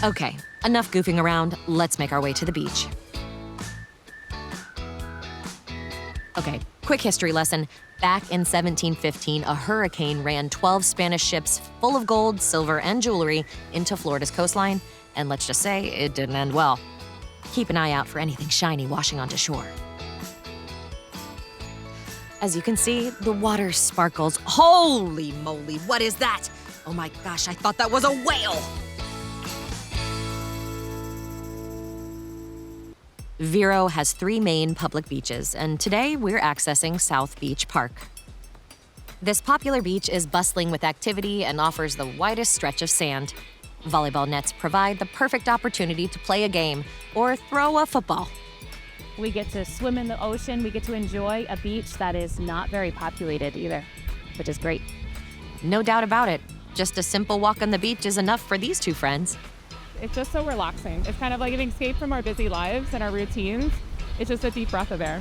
Okay, enough goofing around. Let's make our way to the beach. Okay, quick history lesson. Back in 1715, a hurricane ran 12 Spanish ships full of gold, silver, and jewelry into Florida's coastline, and let's just say it didn't end well. Keep an eye out for anything shiny washing onto shore. As you can see, the water sparkles. Holy moly, what is that? Oh my gosh, I thought that was a whale! Vero has 3 main public beaches, and today we're accessing South Beach Park. This popular beach is bustling with activity and offers the widest stretch of sand. Volleyball nets provide the perfect opportunity to play a game or throw a football. We get to swim in the ocean. We get to enjoy a beach that is not very populated either, which is great. No doubt about it. Just a simple walk on the beach is enough for these 2 friends. It's just so relaxing. It's kind of like an escape from our busy lives and our routines. It's just a deep breath of air.